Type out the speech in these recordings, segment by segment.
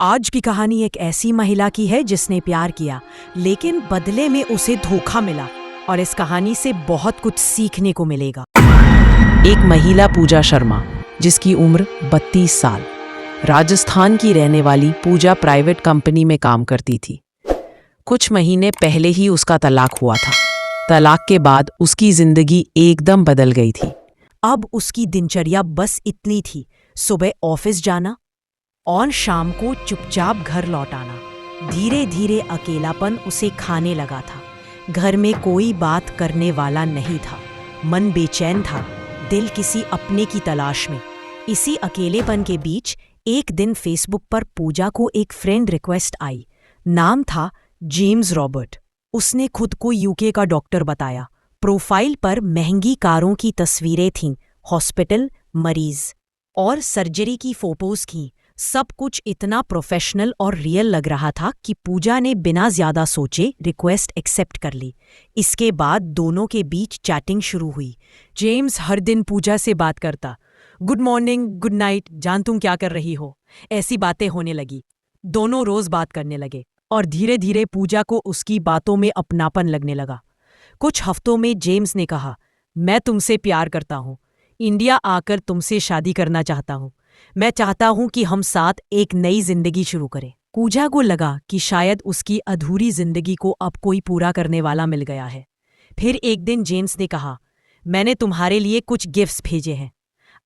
आज की कहानी एक ऐसी महिला की है जिसने प्यार किया, लेकिन बदले में उसे धोखा मिला। और इस कहानी से बहुत कुछ सीखने को मिलेगा। एक महिला पूजा शर्मा, जिसकी उम्र 32 साल, राजस्थान की रहने वाली पूजा प्राइवेट कंपनी में काम करती थी। कुछ महीने पहले ही उसका तलाक हुआ था। तलाक के बाद उसकी जिंदगी एकदम बदल गई थी। अब उसकी दिनचर्या बस इतनी थी, सुबह ऑफिस जाना और शाम को चुपचाप घर लौट आना। धीरे धीरे अकेलापन उसे खाने लगा था। घर में कोई बात करने वाला नहीं था। मन बेचैन था, दिल किसी अपने की तलाश में। इसी अकेलेपन के बीच एक दिन फेसबुक पर पूजा को एक फ्रेंड रिक्वेस्ट आई। नाम था जेम्स रॉबर्ट। उसने खुद को यूके का डॉक्टर बताया। प्रोफाइल पर महंगी कारों की तस्वीरें थीं, हॉस्पिटल, मरीज और सर्जरी की फोटोज की। सब कुछ इतना प्रोफेशनल और रियल लग रहा था कि पूजा ने बिना ज्यादा सोचे रिक्वेस्ट एक्सेप्ट कर ली। इसके बाद दोनों के बीच चैटिंग शुरू हुई। जेम्स हर दिन पूजा से बात करता। गुड मॉर्निंग, गुड नाइट, जान तुम क्या कर रही हो, ऐसी बातें होने लगी। दोनों रोज बात करने लगे और धीरे धीरे पूजा को उसकी बातों में अपनापन लगने लगा। कुछ हफ्तों में जेम्स ने कहा, मैं तुमसे प्यार करता हूँ, इंडिया आकर तुमसे शादी करना चाहता हूँ। मैं चाहता हूं कि हम साथ एक नई जिंदगी शुरू करें। पूजा को लगा कि शायद उसकी अधूरी जिंदगी को अब कोई पूरा करने वाला मिल गया है। फिर एक दिन जेम्स ने कहा, मैंने तुम्हारे लिए कुछ गिफ्ट्स भेजे हैं।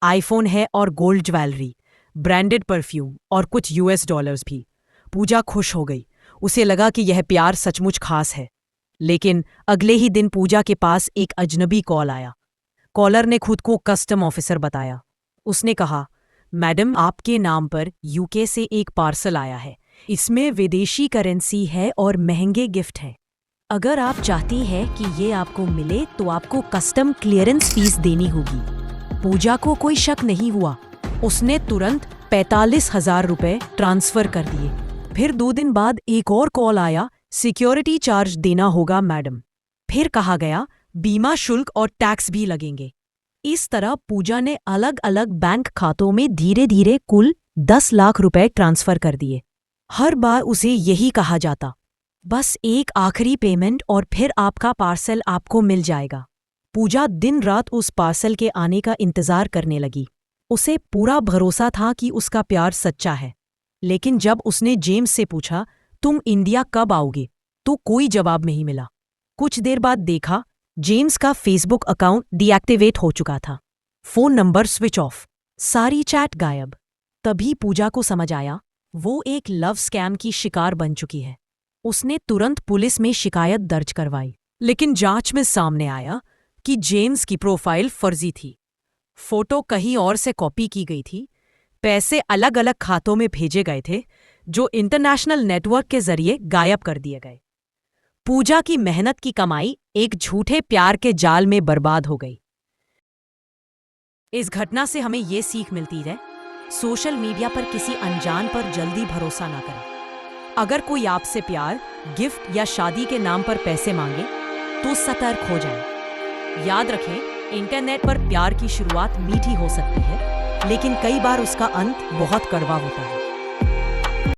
आईफोन है और गोल्ड ज्वेलरी, ब्रांडेड परफ्यूम और कुछ $US भी। पूजा खुश हो गई। उसे लगा कि यह प्यार सचमुच खास है। लेकिन अगले ही दिन पूजा के पास एक अजनबी कॉल आया। कॉलर ने खुद को कस्टम ऑफिसर बताया। उसने कहा, मैडम, आपके नाम पर यूके से एक पार्सल आया है। इसमें विदेशी करेंसी है और महंगे गिफ्ट हैं। अगर आप चाहती हैं कि ये आपको मिले तो आपको कस्टम क्लियरेंस फीस देनी होगी। पूजा को कोई शक नहीं हुआ। उसने तुरंत 45,000 रुपए ट्रांसफर कर दिए। फिर 2 दिन बाद एक और कॉल आया, सिक्योरिटी चार्ज देना होगा मैडम। फिर कहा गया, बीमा शुल्क और टैक्स भी लगेंगे। इस तरह पूजा ने अलग अलग बैंक खातों में धीरे धीरे कुल 10 लाख रुपए ट्रांसफर कर दिए। हर बार उसे यही कहा जाता, बस एक आखिरी पेमेंट और फिर आपका पार्सल आपको मिल जाएगा। पूजा दिन रात उस पार्सल के आने का इंतजार करने लगी। उसे पूरा भरोसा था कि उसका प्यार सच्चा है। लेकिन जब उसने जेम्स से पूछा, तुम इंडिया कब आओगे, तो कोई जवाब नहीं मिला। कुछ देर बाद देखा, जेम्स का फेसबुक अकाउंट डीएक्टिवेट हो चुका था। फोन नंबर स्विच ऑफ, सारी चैट गायब। तभी पूजा को समझ आया वो एक लव स्कैम की शिकार बन चुकी है। उसने तुरंत पुलिस में शिकायत दर्ज करवाई। लेकिन जांच में सामने आया कि जेम्स की प्रोफाइल फर्जी थी। फोटो कहीं और से कॉपी की गई थी। पैसे अलग अलग खातों में भेजे गए थे, जो इंटरनेशनल नेटवर्क के जरिए गायब कर दिए गए। पूजा की मेहनत की कमाई एक झूठे प्यार के जाल में बर्बाद हो गई। इस घटना से हमें ये सीख मिलती है, सोशल मीडिया पर किसी अनजान पर जल्दी भरोसा ना करें। अगर कोई आपसे प्यार, गिफ्ट या शादी के नाम पर पैसे मांगे तो सतर्क हो जाएं। याद रखें, इंटरनेट पर प्यार की शुरुआत मीठी हो सकती है, लेकिन कई बार उसका अंत बहुत कड़वा होता है।